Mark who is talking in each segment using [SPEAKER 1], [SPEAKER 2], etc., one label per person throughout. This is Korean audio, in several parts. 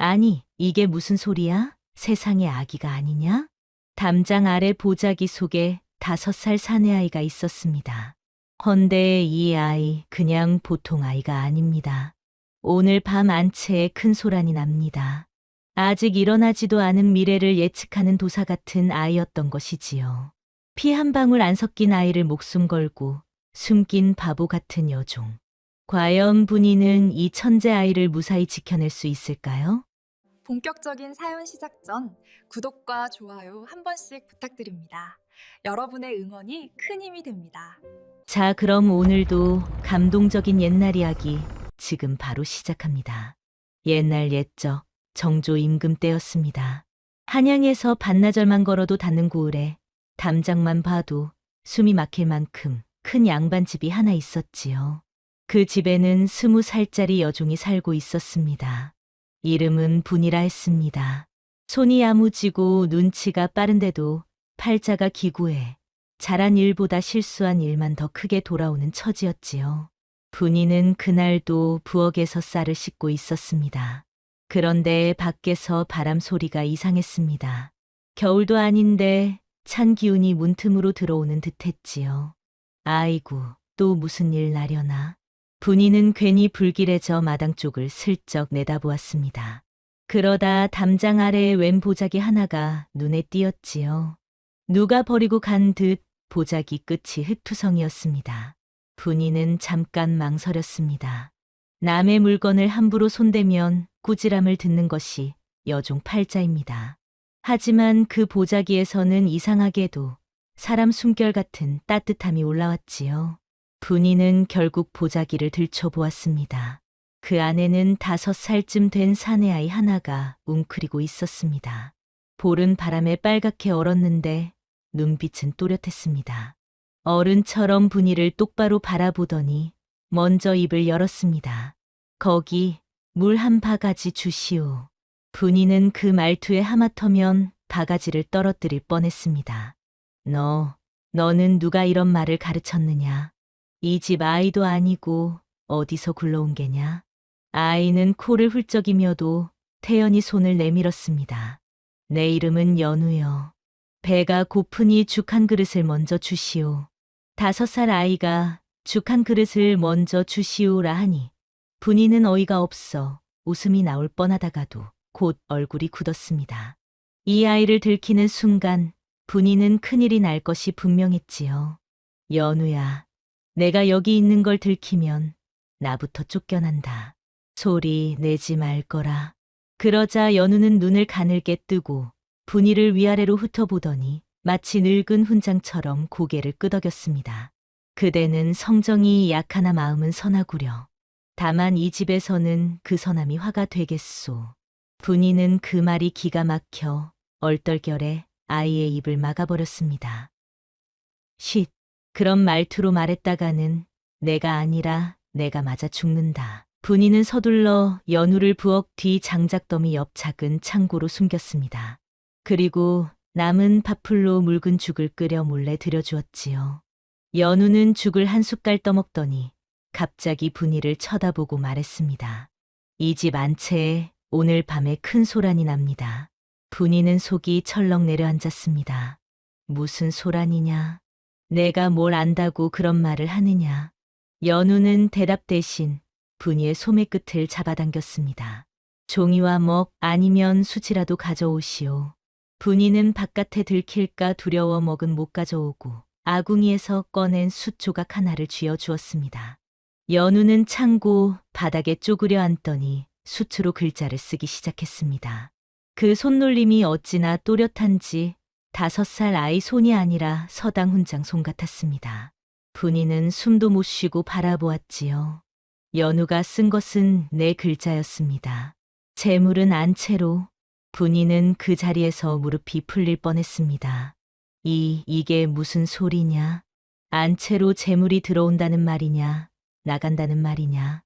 [SPEAKER 1] 아니, 이게 무슨 소리야? 세상에 아기가 아니냐? 담장 아래 보자기 속에 5살 사내아이가 있었습니다. 헌데 이 아이 그냥 보통 아이가 아닙니다. 오늘 밤 안채에 큰 소란이 납니다. 아직 일어나지도 않은 미래를 예측하는 도사 같은 아이였던 것이지요. 피 한 방울 안 섞인 아이를 목숨 걸고 숨긴 바보 같은 여종. 과연 분이는 이 천재 아이를 무사히 지켜낼 수 있을까요?
[SPEAKER 2] 본격적인 사연 시작 전 구독과 좋아요 한 번씩 부탁드립니다. 여러분의 응원이 큰 힘이 됩니다.
[SPEAKER 1] 자, 그럼 오늘도 감동적인 옛날 이야기 지금 바로 시작합니다. 옛날 옛적 정조 임금 때였습니다. 한양에서 반나절만 걸어도 닿는 고을에 담장만 봐도 숨이 막힐 만큼 큰 양반집이 하나 있었지요. 그 집에는 20살짜리 여종이 살고 있었습니다. 이름은 분이라 했습니다. 손이 야무지고 눈치가 빠른데도 팔자가 기구해 잘한 일보다 실수한 일만 더 크게 돌아오는 처지였지요. 분이는 그날도 부엌에서 쌀을 씻고 있었습니다. 그런데 밖에서 바람 소리가 이상했습니다. 겨울도 아닌데 찬 기운이 문틈으로 들어오는 듯했지요. 아이고, 또 무슨 일 나려나. 분이는 괜히 불길해져 마당 쪽을 슬쩍 내다보았습니다. 그러다 담장 아래에 웬 보자기 하나가 눈에 띄었지요. 누가 버리고 간 듯 보자기 끝이 흙투성이었습니다. 분이는 잠깐 망설였습니다. 남의 물건을 함부로 손대면 꾸지람을 듣는 것이 여종 팔자입니다. 하지만 그 보자기에서는 이상하게도 사람 숨결 같은 따뜻함이 올라왔지요. 분이는 결국 보자기를 들춰보았습니다. 그 안에는 5살쯤 된 사내아이 하나가 웅크리고 있었습니다. 볼은 바람에 빨갛게 얼었는데 눈빛은 또렷했습니다. 어른처럼 분이를 똑바로 바라보더니 먼저 입을 열었습니다. 거기 물 한 바가지 주시오. 분이는 그 말투에 하마터면 바가지를 떨어뜨릴 뻔했습니다. 너는 누가 이런 말을 가르쳤느냐? 이 집 아이도 아니고 어디서 굴러온 게냐? 아이는 코를 훌쩍이며도 태연히 손을 내밀었습니다. 내 이름은 연우여. 배가 고프니 죽 한 그릇을 먼저 주시오. 5살 아이가 죽 한 그릇을 먼저 주시오라 하니 분이는 어이가 없어 웃음이 나올 뻔하다가도 곧 얼굴이 굳었습니다. 이 아이를 들키는 순간 분이는 큰일이 날 것이 분명했지요. 연우야, 내가 여기 있는 걸 들키면 나부터 쫓겨난다. 소리 내지 말 거라. 그러자 연우는 눈을 가늘게 뜨고 분이를 위아래로 훑어보더니 마치 늙은 훈장처럼 고개를 끄덕였습니다. 그대는 성정이 약하나 마음은 선하구려. 다만 이 집에서는 그 선함이 화가 되겠소. 분이는 그 말이 기가 막혀 얼떨결에 아이의 입을 막아버렸습니다. 쉿, 그런 말투로 말했다가는 내가 아니라 내가 맞아 죽는다. 분이는 서둘러 연우를 부엌 뒤 장작더미 옆 작은 창고로 숨겼습니다. 그리고 남은 밥풀로 묽은 죽을 끓여 몰래 들여주었지요. 연우는 죽을 한 숟갈 떠먹더니 갑자기 분이를 쳐다보고 말했습니다. 이 집 안채에 오늘 밤에 큰 소란이 납니다. 분이는 속이 철렁 내려앉았습니다. 무슨 소란이냐? 내가 뭘 안다고 그런 말을 하느냐? 연우는 대답 대신 분이의 소매 끝을 잡아당겼습니다. 종이와 먹 아니면 수치라도 가져오시오. 분이는 바깥에 들킬까 두려워 먹은 못 가져오고 아궁이에서 꺼낸 숯 조각 하나를 쥐어 주었습니다. 연우는 창고 바닥에 쪼그려 앉더니 숯으로 글자를 쓰기 시작했습니다. 그 손놀림이 어찌나 또렷한지 5살 아이 손이 아니라 서당 훈장 손 같았습니다. 분이는 숨도 못 쉬고 바라보았지요. 연우가 쓴 것은 내 글자였습니다. 재물은 안채로. 분이는 그 자리에서 무릎이 풀릴 뻔했습니다. 이게 무슨 소리냐? 안채로 재물이 들어온다는 말이냐? 나간다는 말이냐?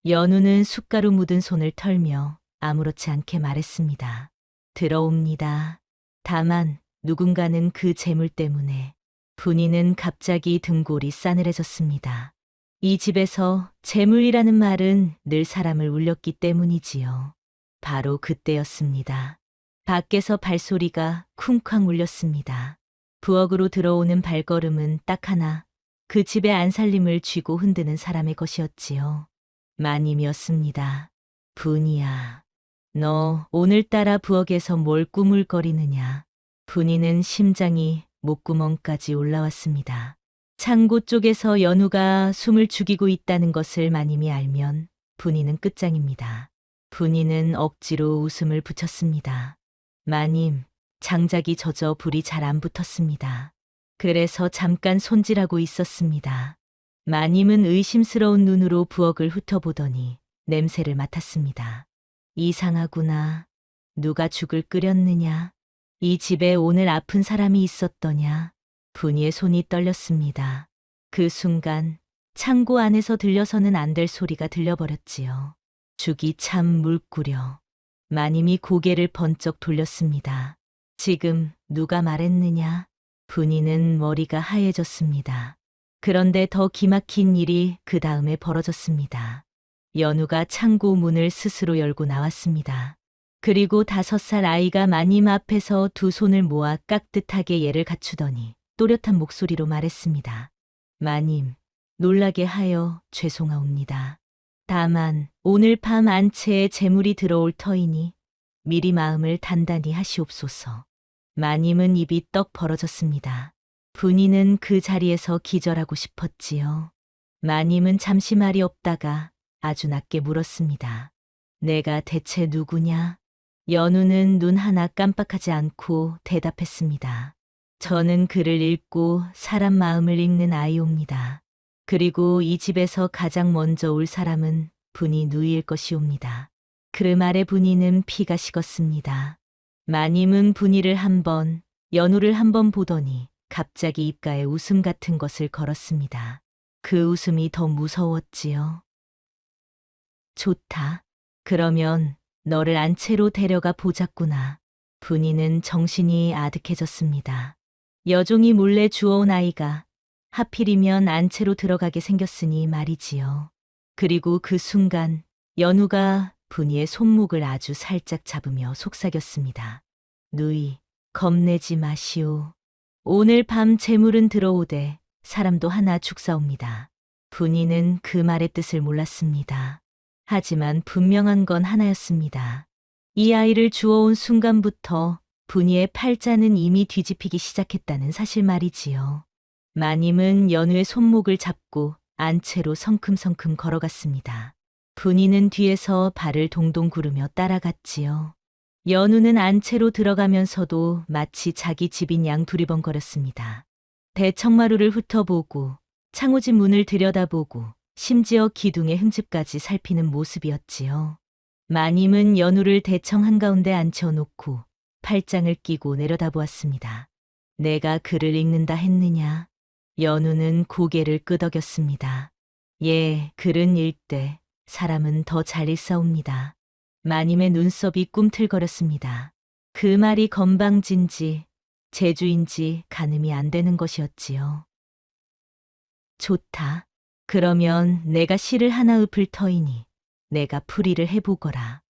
[SPEAKER 1] 연우는 숟가루 묻은 손을 털며 아무렇지 않게 말했습니다. 들어옵니다. 다만 누군가는 그 재물 때문에. 분이는 갑자기 등골이 싸늘해졌습니다. 이 집에서 재물이라는 말은 늘 사람을 울렸기 때문이지요. 바로 그때였습니다. 밖에서 발소리가 쿵쾅 울렸습니다. 부엌으로 들어오는 발걸음은 딱 하나, 그 집의 안살림을 쥐고 흔드는 사람의 것이었지요. 마님이었습니다. 분이야, 너 오늘따라 부엌에서 뭘 꾸물거리느냐. 분이는 심장이 목구멍까지 올라왔습니다. 창고 쪽에서 연우가 숨을 죽이고 있다는 것을 마님이 알면 분이는 끝장입니다. 분이는 억지로 웃음을 붙였습니다. 마님, 장작이 젖어 불이 잘 안 붙었습니다. 그래서 잠깐 손질하고 있었습니다. 마님은 의심스러운 눈으로 부엌을 훑어보더니 냄새를 맡았습니다. 이상하구나. 누가 죽을 끓였느냐? 이 집에 오늘 아픈 사람이 있었더냐? 분이의 손이 떨렸습니다. 그 순간 창고 안에서 들려서는 안 될 소리가 들려버렸지요. 죽이 참 물꾸려. 마님이 고개를 번쩍 돌렸습니다. 지금 누가 말했느냐? 분이는 머리가 하얘졌습니다. 그런데 더 기막힌 일이 그 다음에 벌어졌습니다. 연우가 창고 문을 스스로 열고 나왔습니다. 그리고 5살 아이가 마님 앞에서 두 손을 모아 깍듯하게 예를 갖추더니 또렷한 목소리로 말했습니다. 마님, 놀라게 하여 죄송하옵니다. 다만 오늘 밤 안채에 재물이 들어올 터이니 미리 마음을 단단히 하시옵소서. 마님은 입이 떡 벌어졌습니다. 분이는 그 자리에서 기절하고 싶었지요. 마님은 잠시 말이 없다가 아주 낮게 물었습니다. 내가 대체 누구냐? 연우는 눈 하나 깜빡하지 않고 대답했습니다. 저는 글을 읽고 사람 마음을 읽는 아이옵니다. 그리고 이 집에서 가장 먼저 올 사람은 분이 누이일 것이옵니다. 그 말에 분이는 피가 식었습니다. 마님은 분이를 한 번, 연우를 한 번 보더니 갑자기 입가에 웃음 같은 것을 걸었습니다. 그 웃음이 더 무서웠지요. 좋다. 그러면 너를 안채로 데려가 보자꾸나. 분이는 정신이 아득해졌습니다. 여종이 몰래 주워온 아이가 하필이면 안채로 들어가게 생겼으니 말이지요. 그리고 그 순간 연우가 분이의 손목을 아주 살짝 잡으며 속삭였습니다. 누이, 겁내지 마시오. 오늘 밤 재물은 들어오되 사람도 하나 죽사옵니다. 분이는 그 말의 뜻을 몰랐습니다. 하지만 분명한 건 하나였습니다. 이 아이를 주워온 순간부터 분이의 팔자는 이미 뒤집히기 시작했다는 사실 말이지요. 마님은 연우의 손목을 잡고 안채로 성큼성큼 걸어갔습니다. 분이는 뒤에서 발을 동동 구르며 따라갔지요. 연우는 안채로 들어가면서도 마치 자기 집인 양 두리번거렸습니다. 대청마루를 훑어보고 창호집 문을 들여다보고 심지어 기둥의 흠집까지 살피는 모습이었지요. 마님은 연우를 대청 한가운데 앉혀놓고 팔짱을 끼고 내려다보았습니다. 내가 글을 읽는다 했느냐? 연우는 고개를 끄덕였습니다. 예, 글은 읽되 사람은 더 잘 읽사옵니다. 마님의 눈썹이 꿈틀거렸습니다. 그 말이 건방진지 재주인지 가늠이 안 되는 것이었지요. 좋다. 그러면 내가 시를 하나 읊을 터이니 내가 풀이를 해보거라.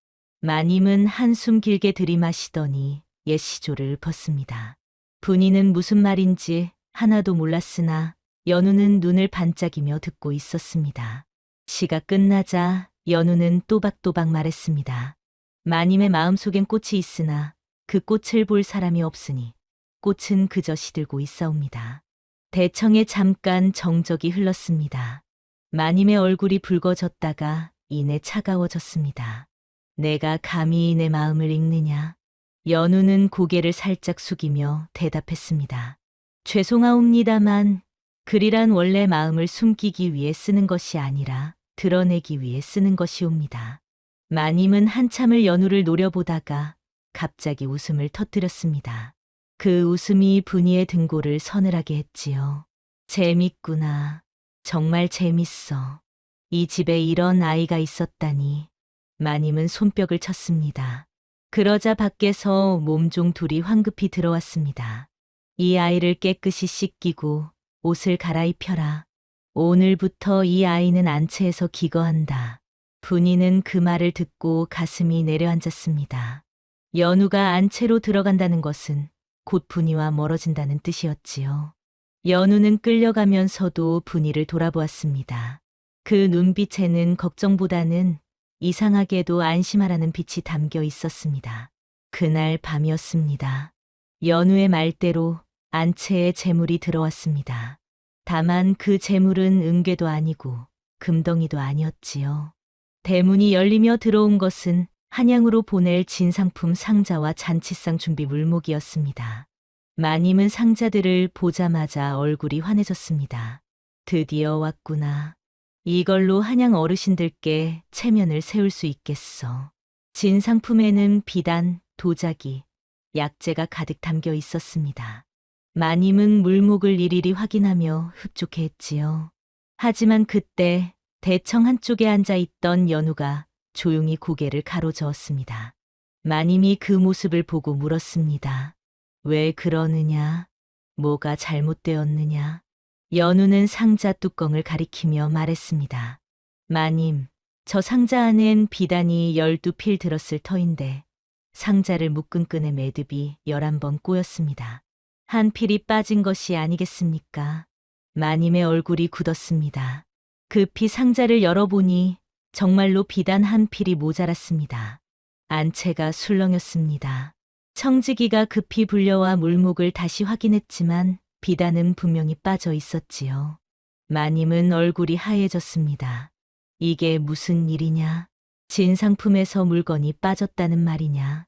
[SPEAKER 1] 마님은 한숨 길게 들이마시더니 옛 시조를 읊었습니다. 분이는 무슨 말인지 하나도 몰랐으나 연우는 눈을 반짝이며 듣고 있었습니다. 시가 끝나자 연우는 또박또박 말했습니다. 마님의 마음속엔 꽃이 있으나 그 꽃을 볼 사람이 없으니 꽃은 그저 시들고 있사옵니다. 대청에 잠깐 정적이 흘렀습니다. 마님의 얼굴이 붉어졌다가 이내 차가워졌습니다. 내가 감히 내 마음을 읽느냐? 연우는 고개를 살짝 숙이며 대답했습니다. 죄송하옵니다만 글이란 원래 마음을 숨기기 위해 쓰는 것이 아니라 드러내기 위해 쓰는 것이옵니다. 마님은 한참을 연우를 노려보다가 갑자기 웃음을 터뜨렸습니다. 그 웃음이 분이의 등골을 서늘하게 했지요. 재밌구나. 정말 재밌어. 이 집에 이런 아이가 있었다니. 마님은 손뼉을 쳤습니다. 그러자 밖에서 몸종 둘이 황급히 들어왔습니다. 이 아이를 깨끗이 씻기고 옷을 갈아입혀라. 오늘부터 이 아이는 안채에서 기거한다. 분이는 그 말을 듣고 가슴이 내려앉았습니다. 연우가 안채로 들어간다는 것은 곧 분이와 멀어진다는 뜻이었지요. 연우는 끌려가면서도 분이를 돌아보았습니다. 그 눈빛에는 걱정보다는 이상하게도 안심하라는 빛이 담겨 있었습니다. 그날 밤이었습니다. 연우의 말대로 안채에 재물이 들어왔습니다. 다만 그 재물은 은괴도 아니고 금덩이도 아니었지요. 대문이 열리며 들어온 것은 한양으로 보낼 진상품 상자와 잔치상 준비 물목이었습니다. 마님은 상자들을 보자마자 얼굴이 환해졌습니다. 드디어 왔구나. 이걸로 한양 어르신들께 체면을 세울 수 있겠어. 진상품에는 비단, 도자기, 약재가 가득 담겨 있었습니다. 마님은 물목을 일일이 확인하며 흡족해했지요. 하지만 그때 대청 한쪽에 앉아 있던 연우가 조용히 고개를 가로저었습니다. 마님이 그 모습을 보고 물었습니다. 왜 그러느냐? 뭐가 잘못되었느냐? 연우는 상자 뚜껑을 가리키며 말했습니다. 마님, 저 상자 안엔 비단이 12필 들었을 터인데 상자를 묶은 끈의 매듭이 11번 꼬였습니다. 한 필이 빠진 것이 아니겠습니까? 마님의 얼굴이 굳었습니다. 급히 상자를 열어보니 정말로 비단 한 필이 모자랐습니다. 안채가 술렁였습니다. 청지기가 급히 불려와 물목을 다시 확인했지만 비단은 분명히 빠져 있었지요. 마님은 얼굴이 하얘졌습니다. 이게 무슨 일이냐? 진상품에서 물건이 빠졌다는 말이냐?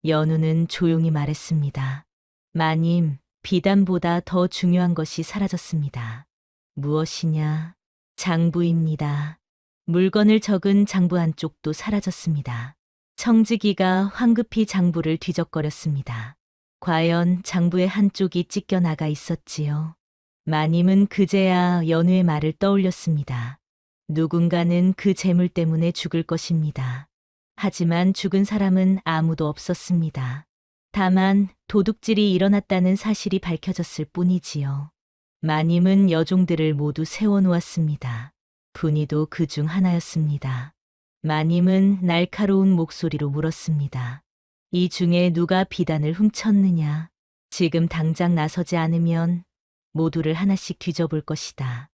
[SPEAKER 1] 연우는 조용히 말했습니다. 마님, 비단보다 더 중요한 것이 사라졌습니다. 무엇이냐? 장부입니다. 물건을 적은 장부 한쪽도 사라졌습니다. 청지기가 황급히 장부를 뒤적거렸습니다. 과연 장부의 한쪽이 찢겨 나가 있었지요. 마님은 그제야 연우의 말을 떠올렸습니다. 누군가는 그 재물 때문에 죽을 것입니다. 하지만 죽은 사람은 아무도 없었습니다. 다만 도둑질이 일어났다는 사실이 밝혀졌을 뿐이지요. 마님은 여종들을 모두 세워놓았습니다. 분이도 그 중 하나였습니다. 마님은 날카로운 목소리로 물었습니다. 이 중에 누가 비단을 훔쳤느냐? 지금 당장 나서지 않으면 모두를 하나씩 뒤져볼 것이다.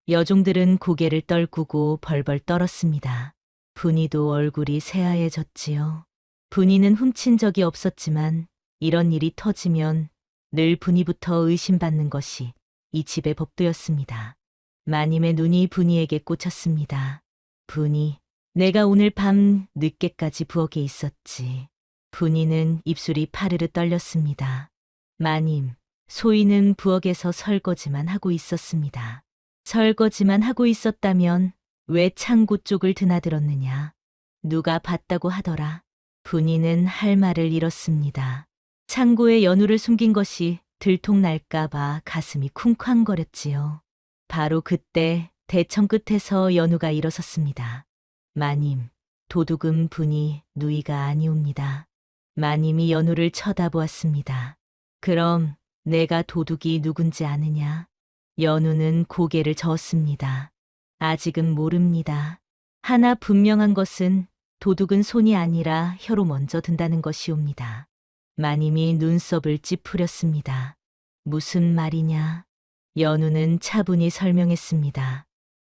[SPEAKER 1] 여종들은 고개를 떨구고 벌벌 떨었습니다. 분이도 얼굴이 새하얘졌지요. 분이는 훔친 적이 없었지만 이런 일이 터지면 늘 분이부터 의심받는 것이 이 집의 법도였습니다. 마님의 눈이 분이에게 꽂혔습니다. 분이, 내가 오늘 밤 늦게까지 부엌에 있었지. 분이는 입술이 파르르 떨렸습니다. 마님, 소인은 부엌에서 설거지만 하고 있었습니다. 설거지만 하고 있었다면 왜 창고 쪽을 드나들었느냐? 누가 봤다고 하더라. 분이는 할 말을 잃었습니다. 창고에 연우를 숨긴 것이 들통날까봐 가슴이 쿵쾅거렸지요. 바로 그때 대청 끝에서 연우가 일어섰습니다. 마님, 도둑은 분이 누이가 아니옵니다. 마님이 연우를 쳐다보았습니다. 그럼 내가 도둑이 누군지 아느냐? 연우는 고개를 저었습니다. 아직은 모릅니다. 하나 분명한 것은 도둑은 손이 아니라 혀로 먼저 든다는 것이옵니다. 마님이 눈썹을 찌푸렸습니다. 무슨 말이냐? 연우는 차분히 설명했습니다.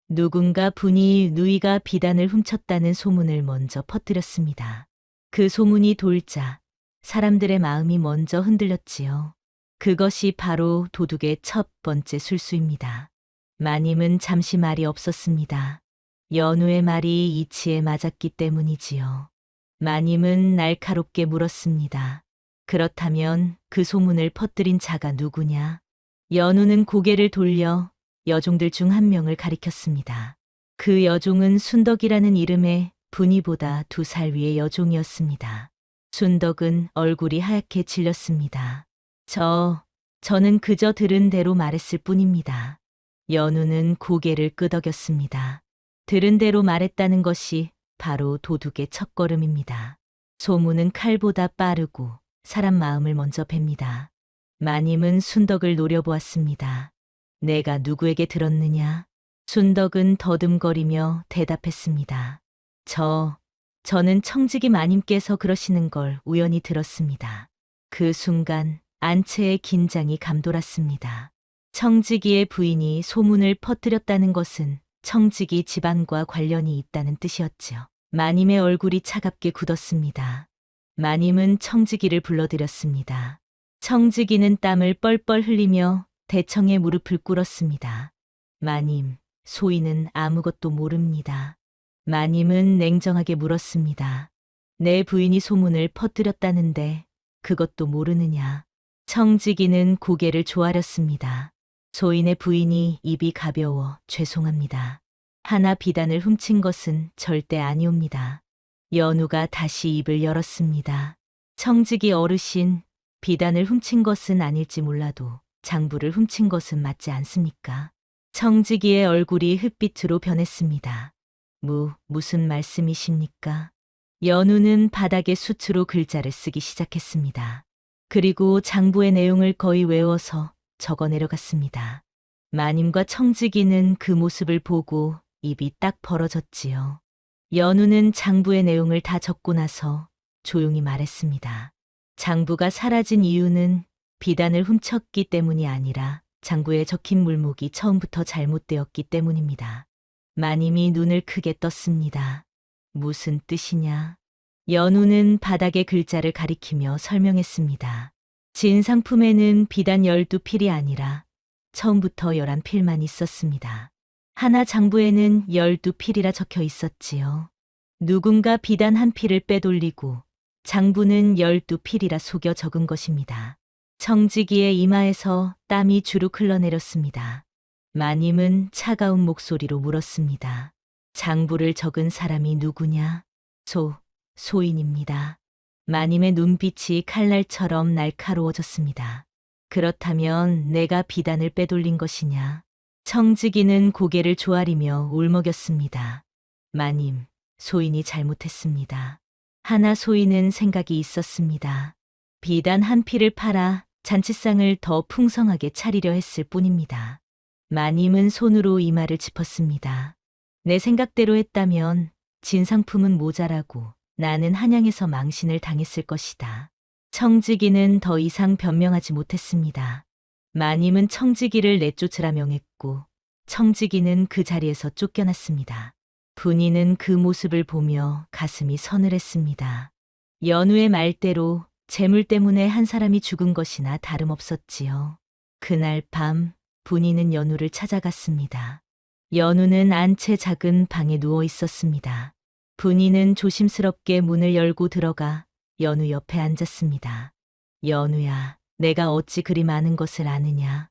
[SPEAKER 1] 누군가 분이 누이가 비단을 훔쳤다는 소문을 먼저 퍼뜨렸습니다. 그 소문이 돌자 사람들의 마음이 먼저 흔들렸지요. 그것이 바로 도둑의 첫 번째 술수입니다. 마님은 잠시 말이 없었습니다. 연우의 말이 이치에 맞았기 때문이지요. 마님은 날카롭게 물었습니다. 그렇다면 그 소문을 퍼뜨린 자가 누구냐? 연우는 고개를 돌려 여종들 중 한 명을 가리켰습니다. 그 여종은 순덕이라는 이름의 분이보다 2살 위의 여종이었습니다. 순덕은 얼굴이 하얗게 질렸습니다. 저는 그저 들은 대로 말했을 뿐입니다. 연우는 고개를 끄덕였습니다. 들은 대로 말했다는 것이 바로 도둑의 첫걸음입니다. 소문은 칼보다 빠르고 사람 마음을 먼저 팹니다. 마님은 순덕을 노려보았습니다. 내가 누구에게 들었느냐? 순덕은 더듬거리며 대답했습니다. 저는 청지기 마님께서 그러시는 걸 우연히 들었습니다. 그 순간 안채의 긴장이 감돌았습니다. 청지기의 부인이 소문을 퍼뜨렸다는 것은 청지기 집안과 관련이 있다는 뜻이었지요. 마님의 얼굴이 차갑게 굳었습니다. 마님은 청지기를 불러들였습니다. 청지기는 땀을 뻘뻘 흘리며 대청에 무릎을 꿇었습니다. 마님, 소인은 아무것도 모릅니다. 마님은 냉정하게 물었습니다. 내 부인이 소문을 퍼뜨렸다는데 그것도 모르느냐. 청지기는 고개를 조아렸습니다. 소인의 부인이 입이 가벼워 죄송합니다. 하나 비단을 훔친 것은 절대 아니옵니다. 연우가 다시 입을 열었습니다. 청지기 어르신, 비단을 훔친 것은 아닐지 몰라도 장부를 훔친 것은 맞지 않습니까? 청지기의 얼굴이 흙빛으로 변했습니다. 무슨 말씀이십니까? 연우는 바닥에 수트로 글자를 쓰기 시작했습니다. 그리고 장부의 내용을 거의 외워서 적어 내려갔습니다. 마님과 청지기는 그 모습을 보고 입이 딱 벌어졌지요. 연우는 장부의 내용을 다 적고 나서 조용히 말했습니다. 장부가 사라진 이유는 비단을 훔쳤기 때문이 아니라 장부에 적힌 물목이 처음부터 잘못되었기 때문입니다. 마님이 눈을 크게 떴습니다. 무슨 뜻이냐? 연우는 바닥의 글자를 가리키며 설명했습니다. 진상품에는 비단 12필이 아니라 처음부터 11필만 있었습니다. 하나 장부에는 12필이라 적혀 있었지요. 누군가 비단 한 필을 빼돌리고 장부는 12필이라 속여 적은 것입니다. 청지기의 이마에서 땀이 주룩 흘러내렸습니다. 마님은 차가운 목소리로 물었습니다. 장부를 적은 사람이 누구냐? 소인입니다. 마님의 눈빛이 칼날처럼 날카로워졌습니다. 그렇다면 내가 비단을 빼돌린 것이냐? 청지기는 고개를 조아리며 울먹였습니다. 마님, 소인이 잘못했습니다. 하나 소인은 생각이 있었습니다. 비단 한 필을 팔아 잔치상을 더 풍성하게 차리려 했을 뿐입니다. 마님은 손으로 이마를 짚었습니다. 내 생각대로 했다면 진상품은 모자라고 나는 한양에서 망신을 당했을 것이다. 청지기는 더 이상 변명하지 못했습니다. 마님은 청지기를 내쫓으라 명했고 청지기는 그 자리에서 쫓겨났습니다. 분이는 그 모습을 보며 가슴이 서늘했습니다. 연우의 말대로 재물 때문에 한 사람이 죽은 것이나 다름없었지요. 그날 밤 분이는 연우를 찾아갔습니다. 연우는 안채 작은 방에 누워 있었습니다. 분이는 조심스럽게 문을 열고 들어가 연우 옆에 앉았습니다. 연우야, 내가 어찌 그리 많은 것을 아느냐?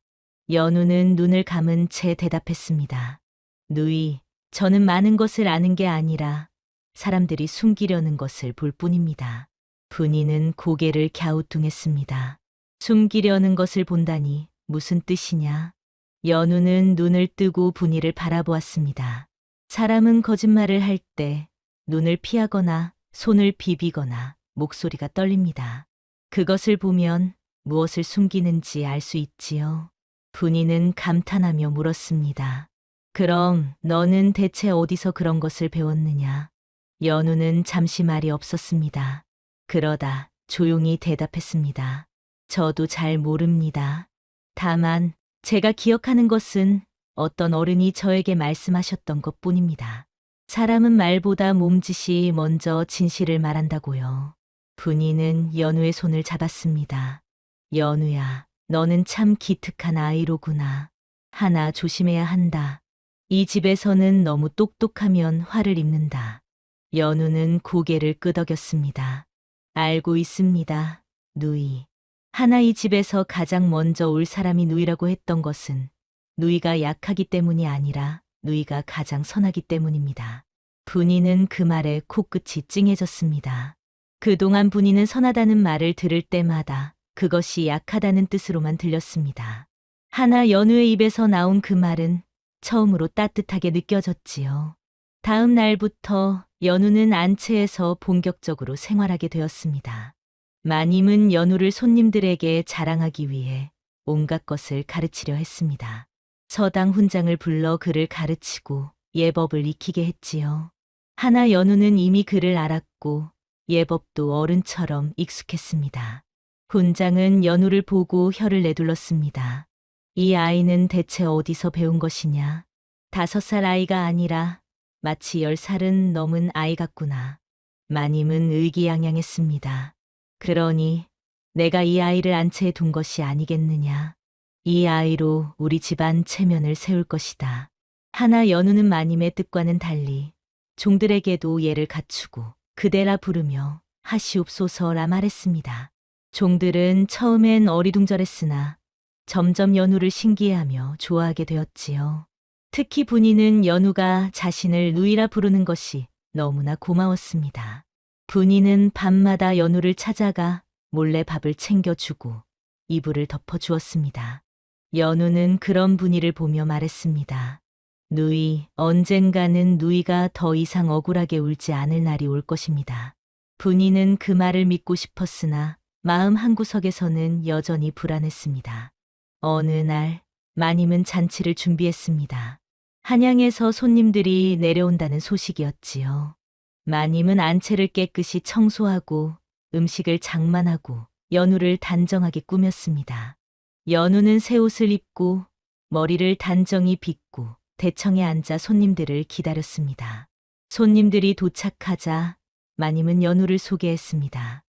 [SPEAKER 1] 연우는 눈을 감은 채 대답했습니다. 누이, 저는 많은 것을 아는 게 아니라 사람들이 숨기려는 것을 볼 뿐입니다. 분이는 고개를 갸우뚱했습니다. 숨기려는 것을 본다니 무슨 뜻이냐? 연우는 눈을 뜨고 분이를 바라보았습니다. 사람은 거짓말을 할 때 눈을 피하거나 손을 비비거나 목소리가 떨립니다. 그것을 보면 무엇을 숨기는지 알 수 있지요. 분이는 감탄하며 물었습니다. 그럼 너는 대체 어디서 그런 것을 배웠느냐? 연우는 잠시 말이 없었습니다. 그러다 조용히 대답했습니다. 저도 잘 모릅니다. 다만 제가 기억하는 것은 어떤 어른이 저에게 말씀하셨던 것뿐입니다. 사람은 말보다 몸짓이 먼저 진실을 말한다고요. 분이는 연우의 손을 잡았습니다. 연우야, 너는 참 기특한 아이로구나. 하나 조심해야 한다. 이 집에서는 너무 똑똑하면 화를 입는다. 연우는 고개를 끄덕였습니다. 알고 있습니다, 누이. 하나 이 집에서 가장 먼저 올 사람이 누이라고 했던 것은 누이가 약하기 때문이 아니라 누이가 가장 선하기 때문입니다. 분이는 그 말에 코끝이 찡해졌습니다. 그동안 분이는 선하다는 말을 들을 때마다 그것이 약하다는 뜻으로만 들렸습니다. 하나 연우의 입에서 나온 그 말은 처음으로 따뜻하게 느껴졌지요. 다음 날부터 연우는 안채에서 본격적으로 생활하게 되었습니다. 마님은 연우를 손님들에게 자랑하기 위해 온갖 것을 가르치려 했습니다. 서당 훈장을 불러 그를 가르치고 예법을 익히게 했지요. 하나 연우는 이미 그를 알았고 예법도 어른처럼 익숙했습니다. 군장은 연우를 보고 혀를 내둘렀습니다. 이 아이는 대체 어디서 배운 것이냐? 5살 아이가 아니라 마치 10살은 넘은 아이 같구나. 마님은 의기양양했습니다. 그러니 내가 이 아이를 안채에 둔 것이 아니겠느냐. 이 아이로 우리 집안 체면을 세울 것이다. 하나 연우는 마님의 뜻과는 달리 종들에게도 예를 갖추고 그대라 부르며 하시옵소서라 말했습니다. 종들은 처음엔 어리둥절했으나 점점 연우를 신기해하며 좋아하게 되었지요. 특히 분이는 연우가 자신을 누이라 부르는 것이 너무나 고마웠습니다. 분이는 밤마다 연우를 찾아가 몰래 밥을 챙겨주고 이불을 덮어주었습니다. 연우는 그런 분이를 보며 말했습니다. 누이, 언젠가는 누이가 더 이상 억울하게 울지 않을 날이 올 것입니다. 분이는 그 말을 믿고 싶었으나 마음 한구석에서는 여전히 불안했습니다. 어느 날 마님은 잔치를 준비했습니다. 한양에서 손님들이 내려온다는 소식이었지요. 마님은 안채를 깨끗이 청소하고 음식을 장만하고 연우를 단정하게 꾸몄습니다. 연우는 새 옷을 입고 머리를 단정히 빗고 대청에 앉아 손님들을 기다렸습니다. 손님들이 도착하자 마님은 연우를 소개했습니다.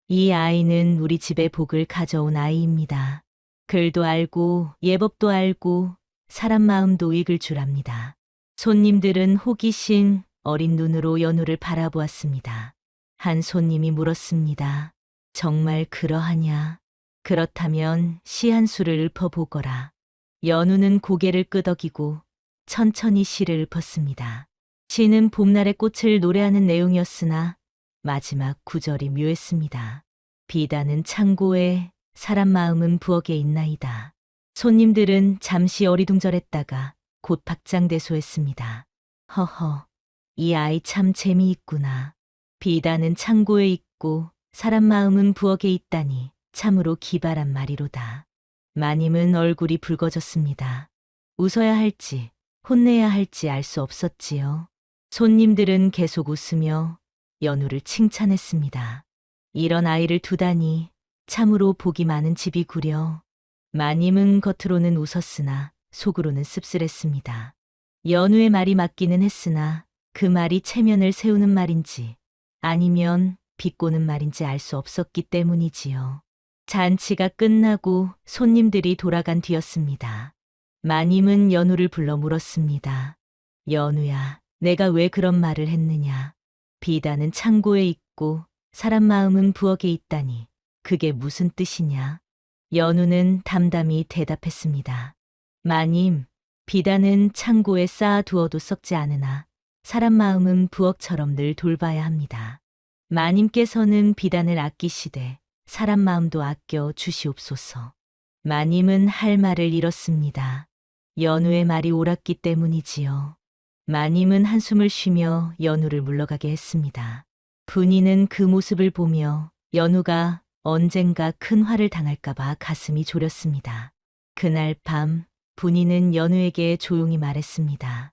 [SPEAKER 1] 이 아이는 우리 집에 복을 가져온 아이입니다. 글도 알고 예법도 알고 사람 마음도 읽을 줄 압니다. 손님들은 호기심 어린 눈으로 연우를 바라보았습니다. 한 손님이 물었습니다. 정말 그러하냐? 그렇다면 시 한 수를 읊어보거라. 연우는 고개를 끄덕이고 천천히 시를 읊었습니다. 시는 봄날의 꽃을 노래하는 내용이었으나 마지막 구절이 묘했습니다. 비단은 창고에 사람 마음은 부엌에 있나이다. 손님들은 잠시 어리둥절했다가 곧 박장대소했습니다. 허허, 이 아이 참 재미있구나. 비단은 창고에 있고 사람 마음은 부엌에 있다니 참으로 기발한 말이로다. 마님은 얼굴이 붉어졌습니다. 웃어야 할지 혼내야 할지 알 수 없었지요. 손님들은 계속 웃으며 연우를 칭찬했습니다. 이런 아이를 두다니 참으로 복이 많은 집이구려. 마님은 겉으로는 웃었으나 속으로는 씁쓸했습니다. 연우의 말이 맞기는 했으나 그 말이 체면을 세우는 말인지 아니면 비꼬는 말인지 알 수 없었기 때문이지요. 잔치가 끝나고 손님들이 돌아간 뒤였습니다. 마님은 연우를 불러 물었습니다. 연우야, 내가 왜 그런 말을 했느냐? 비단은 창고에 있고 사람 마음은 부엌에 있다니 그게 무슨 뜻이냐? 연우는 담담히 대답했습니다. 마님, 비단은 창고에 쌓아두어도 썩지 않으나 사람 마음은 부엌처럼 늘 돌봐야 합니다. 마님께서는 비단을 아끼시되 사람 마음도 아껴 주시옵소서. 마님은 할 말을 잃었습니다. 연우의 말이 옳았기 때문이지요. 마님은 한숨을 쉬며 연우를 물러가게 했습니다. 분이는 그 모습을 보며 연우가 언젠가 큰 화를 당할까봐 가슴이 졸였습니다. 그날 밤 분이는 연우에게 조용히 말했습니다.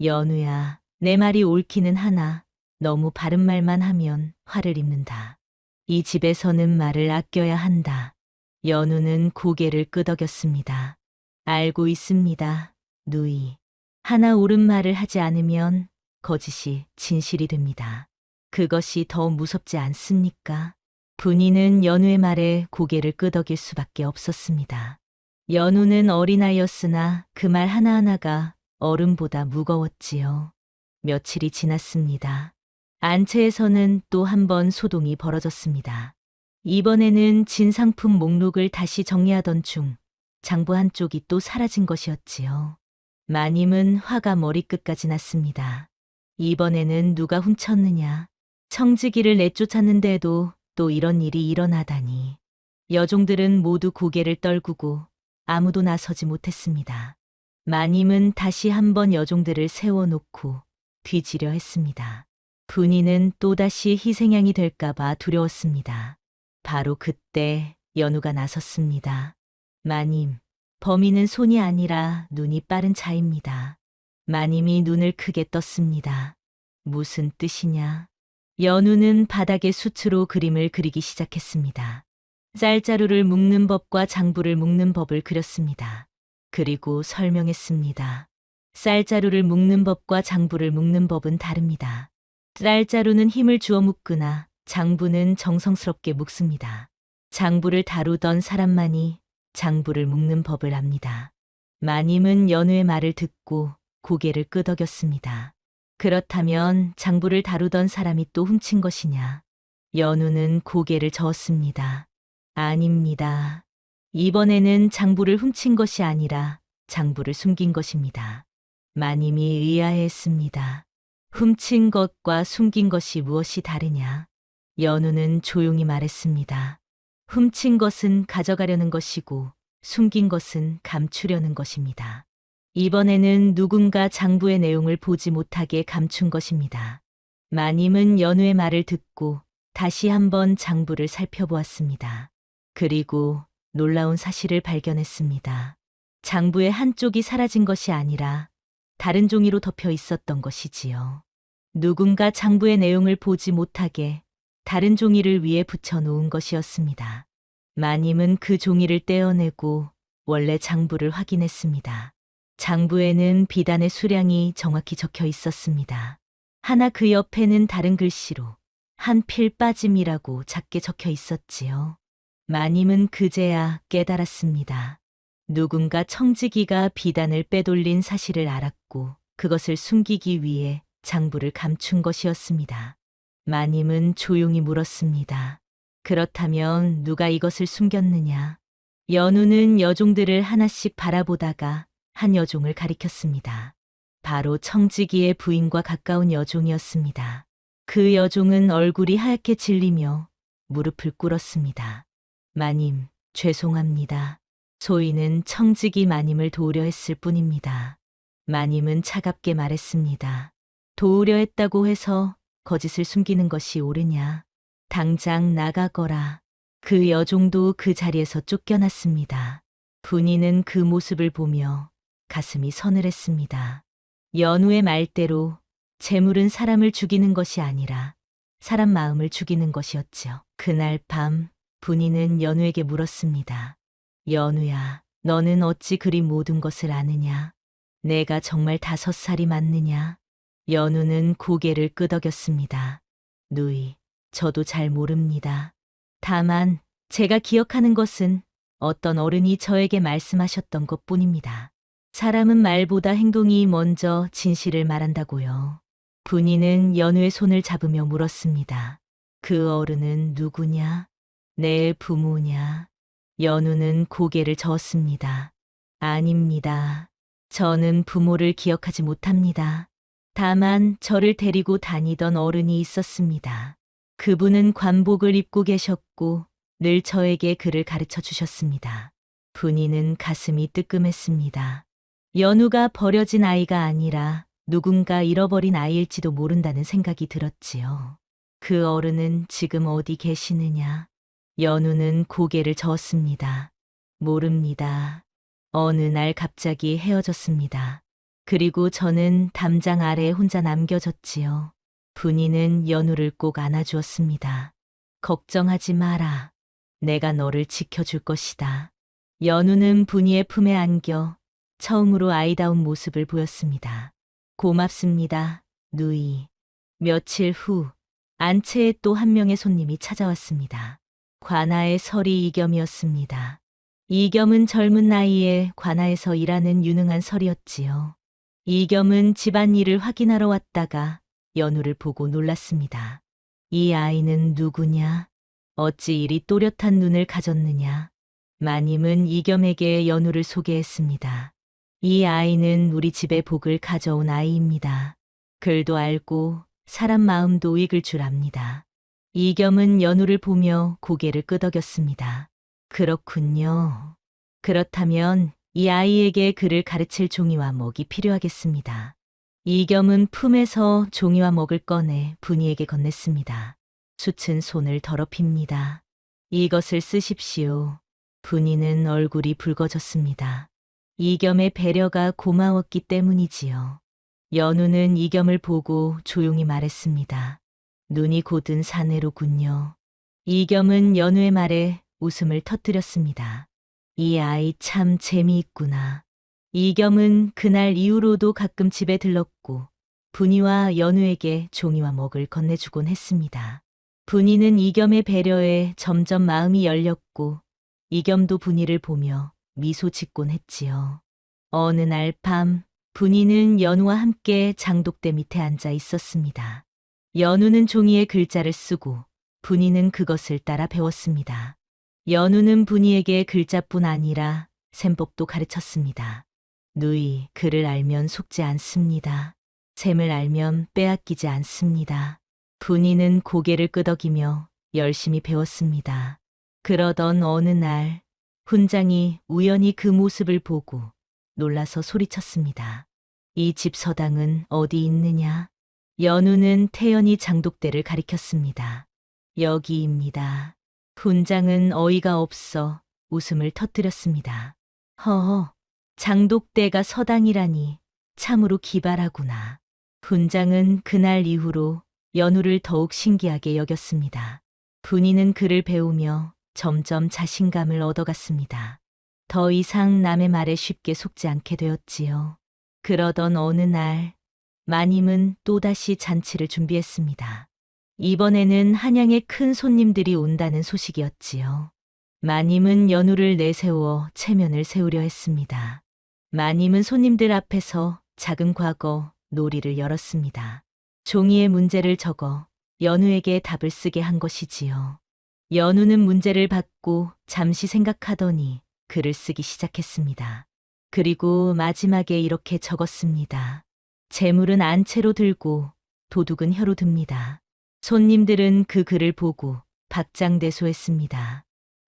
[SPEAKER 1] 연우야, 내 말이 옳기는 하나 너무 바른 말만 하면 화를 입는다. 이 집에서는 말을 아껴야 한다. 연우는 고개를 끄덕였습니다. 알고 있습니다, 누이. 하나 옳은 말을 하지 않으면 거짓이 진실이 됩니다. 그것이 더 무섭지 않습니까? 분이는 연우의 말에 고개를 끄덕일 수밖에 없었습니다. 연우는 어린아이였으나 그 말 하나하나가 얼음보다 무거웠지요. 며칠이 지났습니다. 안채에서는 또 한 번 소동이 벌어졌습니다. 이번에는 진상품 목록을 다시 정리하던 중 장부 한쪽이 또 사라진 것이었지요. 마님은 화가 머리끝까지 났습니다. 이번에는 누가 훔쳤느냐? 청지기를 내쫓았는데도 또 이런 일이 일어나다니. 여종들은 모두 고개를 떨구고 아무도 나서지 못했습니다. 마님은 다시 한번 여종들을 세워놓고 뒤지려 했습니다. 분이는 또다시 희생양이 될까봐 두려웠습니다. 바로 그때 연우가 나섰습니다. 마님, 범인은 손이 아니라 눈이 빠른 자입니다. 마님이 눈을 크게 떴습니다. 무슨 뜻이냐? 연우는 바닥에 수트로 그림을 그리기 시작했습니다. 쌀자루를 묶는 법과 장부를 묶는 법을 그렸습니다. 그리고 설명했습니다. 쌀자루를 묶는 법과 장부를 묶는 법은 다릅니다. 쌀자루는 힘을 주어 묶으나 장부는 정성스럽게 묶습니다. 장부를 다루던 사람만이 장부를 묶는 법을 압니다. 마님은 연우의 말을 듣고 고개를 끄덕였습니다. 그렇다면 장부를 다루던 사람이 또 훔친 것이냐? 연우는 고개를 저었습니다. 아닙니다. 이번에는 장부를 훔친 것이 아니라 장부를 숨긴 것입니다. 마님이 의아해했습니다. 훔친 것과 숨긴 것이 무엇이 다르냐? 연우는 조용히 말했습니다. 훔친 것은 가져가려는 것이고 숨긴 것은 감추려는 것입니다. 이번에는 누군가 장부의 내용을 보지 못하게 감춘 것입니다. 마님은 연우의 말을 듣고 다시 한번 장부를 살펴보았습니다. 그리고 놀라운 사실을 발견했습니다. 장부의 한쪽이 사라진 것이 아니라 다른 종이로 덮여 있었던 것이지요. 누군가 장부의 내용을 보지 못하게 다른 종이를 위에 붙여 놓은 것이었습니다. 마님은 그 종이를 떼어내고 원래 장부를 확인했습니다. 장부에는 비단의 수량이 정확히 적혀 있었습니다. 하나 그 옆에는 다른 글씨로 한 필 빠짐이라고 작게 적혀 있었지요. 마님은 그제야 깨달았습니다. 누군가 청지기가 비단을 빼돌린 사실을 알았고 그것을 숨기기 위해 장부를 감춘 것이었습니다. 마님은 조용히 물었습니다. 그렇다면 누가 이것을 숨겼느냐? 연우는 여종들을 하나씩 바라보다가 한 여종을 가리켰습니다. 바로 청지기의 부인과 가까운 여종이었습니다. 그 여종은 얼굴이 하얗게 질리며 무릎을 꿇었습니다. 마님, 죄송합니다. 소인은 청지기 마님을 도우려 했을 뿐입니다. 마님은 차갑게 말했습니다. 도우려 했다고 해서 거짓을 숨기는 것이 옳으냐? 당장 나가거라. 그 여종도 그 자리에서 쫓겨났습니다. 분이는 그 모습을 보며 가슴이 서늘했습니다. 연우의 말대로 재물은 사람을 죽이는 것이 아니라 사람 마음을 죽이는 것이었지요. 그날 밤 분이는 연우에게 물었습니다. 연우야, 너는 어찌 그리 모든 것을 아느냐? 내가 정말 5살이 맞느냐? 연우는 고개를 끄덕였습니다. 누이, 저도 잘 모릅니다. 다만 제가 기억하는 것은 어떤 어른이 저에게 말씀하셨던 것뿐입니다. 사람은 말보다 행동이 먼저 진실을 말한다고요. 분이는 연우의 손을 잡으며 물었습니다. 그 어른은 누구냐? 내 부모냐? 연우는 고개를 저었습니다. 아닙니다. 저는 부모를 기억하지 못합니다. 다만 저를 데리고 다니던 어른이 있었습니다. 그분은 관복을 입고 계셨고 늘 저에게 글을 가르쳐 주셨습니다. 분이는 가슴이 뜨끔했습니다. 연우가 버려진 아이가 아니라 누군가 잃어버린 아이일지도 모른다는 생각이 들었지요. 그 어른은 지금 어디 계시느냐? 연우는 고개를 저었습니다. 모릅니다. 어느 날 갑자기 헤어졌습니다. 그리고 저는 담장 아래에 혼자 남겨졌지요. 분이는 연우를 꼭 안아주었습니다. 걱정하지 마라. 내가 너를 지켜줄 것이다. 연우는 분이의 품에 안겨 처음으로 아이다운 모습을 보였습니다. 고맙습니다, 누이. 며칠 후 안채에 또 한 명의 손님이 찾아왔습니다. 관아의 설이 이겸이었습니다. 이겸은 젊은 나이에 관아에서 일하는 유능한 설이었지요. 이겸은 집안일을 확인하러 왔다가 연우를 보고 놀랐습니다. 이 아이는 누구냐? 어찌 이리 또렷한 눈을 가졌느냐? 마님은 이겸에게 연우를 소개했습니다. 이 아이는 우리 집에 복을 가져온 아이입니다. 글도 알고 사람 마음도 읽을 줄 압니다. 이겸은 연우를 보며 고개를 끄덕였습니다. 그렇군요. 그렇다면 이 아이에게 글을 가르칠 종이와 먹이 필요하겠습니다. 이겸은 품에서 종이와 먹을 꺼내 분이에게 건넸습니다. 숯은 손을 더럽힙니다. 이것을 쓰십시오. 분이는 얼굴이 붉어졌습니다. 이겸의 배려가 고마웠기 때문이지요. 연우는 이겸을 보고 조용히 말했습니다. 눈이 고든 사내로군요. 이겸은 연우의 말에 웃음을 터뜨렸습니다. 이 아이 참 재미있구나. 이겸은 그날 이후로도 가끔 집에 들렀고 분이와 연우에게 종이와 먹을 건네주곤 했습니다. 분이는 이겸의 배려에 점점 마음이 열렸고 이겸도 분이를 보며 미소 짓곤 했지요. 어느 날 밤 분이는 연우와 함께 장독대 밑에 앉아 있었습니다. 연우는 종이에 글자를 쓰고 분이는 그것을 따라 배웠습니다. 연우는 분이에게 글자뿐 아니라 셈법도 가르쳤습니다. 누이, 글을 알면 속지 않습니다. 셈을 알면 빼앗기지 않습니다. 분이는 고개를 끄덕이며 열심히 배웠습니다. 그러던 어느 날 훈장이 우연히 그 모습을 보고 놀라서 소리쳤습니다. 이 집 서당은 어디 있느냐? 연우는 태연히 장독대를 가리켰습니다. 여기입니다. 훈장은 어이가 없어 웃음을 터뜨렸습니다. 허허, 장독대가 서당이라니 참으로 기발하구나. 훈장은 그날 이후로 연우를 더욱 신기하게 여겼습니다. 분이는 글을 배우며 점점 자신감을 얻어갔습니다. 더 이상 남의 말에 쉽게 속지 않게 되었지요. 그러던 어느 날 마님은 또다시 잔치를 준비했습니다. 이번에는 한양에 큰 손님들이 온다는 소식이었지요. 마님은 연우를 내세워 체면을 세우려 했습니다. 마님은 손님들 앞에서 작은 과거 놀이를 열었습니다. 종이에 문제를 적어 연우에게 답을 쓰게 한 것이지요. 연우는 문제를 받고 잠시 생각하더니 글을 쓰기 시작했습니다. 그리고 마지막에 이렇게 적었습니다. 재물은 안채로 들고 도둑은 혀로 듭니다. 손님들은 그 글을 보고 박장대소했습니다.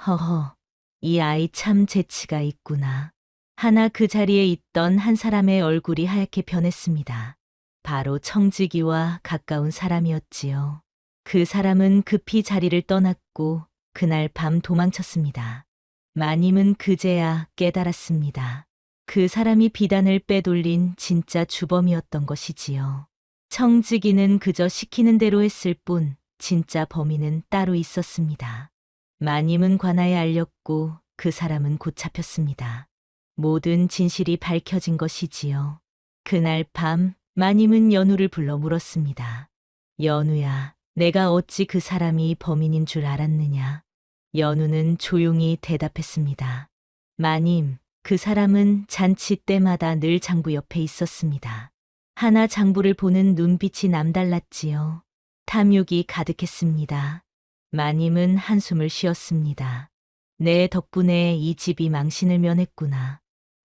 [SPEAKER 1] 허허, 이 아이 참 재치가 있구나. 하나 그 자리에 있던 한 사람의 얼굴이 하얗게 변했습니다. 바로 청지기와 가까운 사람이었지요. 그 사람은 급히 자리를 떠났고 그날 밤 도망쳤습니다. 마님은 그제야 깨달았습니다. 그 사람이 비단을 빼돌린 진짜 주범이었던 것이지요. 청지기는 그저 시키는 대로 했을 뿐 진짜 범인은 따로 있었습니다. 마님은 관아에 알렸고 그 사람은 곧 잡혔습니다. 모든 진실이 밝혀진 것이지요. 그날 밤 마님은 연우를 불러 물었습니다. 연우야, 내가 어찌 그 사람이 범인인 줄 알았느냐? 연우는 조용히 대답했습니다. 마님, 그 사람은 잔치 때마다 늘 장부 옆에 있었습니다. 하나 장부를 보는 눈빛이 남달랐지요. 탐욕이 가득했습니다. 마님은 한숨을 쉬었습니다. 내 덕분에 이 집이 망신을 면했구나.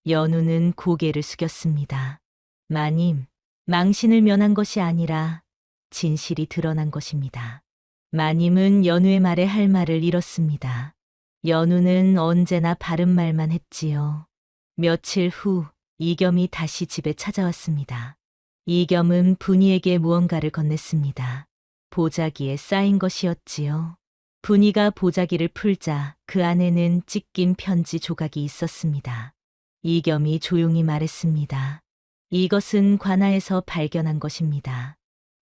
[SPEAKER 1] 연우는 고개를 숙였습니다. 마님, 망신을 면한 것이 아니라 진실이 드러난 것입니다. 마님은 연우의 말에 할 말을 잃었습니다. 연우는 언제나 바른 말만 했지요. 며칠 후 이겸이 다시 집에 찾아왔습니다. 이겸은 분이에게 무언가를 건넸습니다. 보자기에 쌓인 것이었지요. 분이가 보자기를 풀자 그 안에는 찢긴 편지 조각이 있었습니다. 이겸이 조용히 말했습니다. 이것은 관아에서 발견한 것입니다.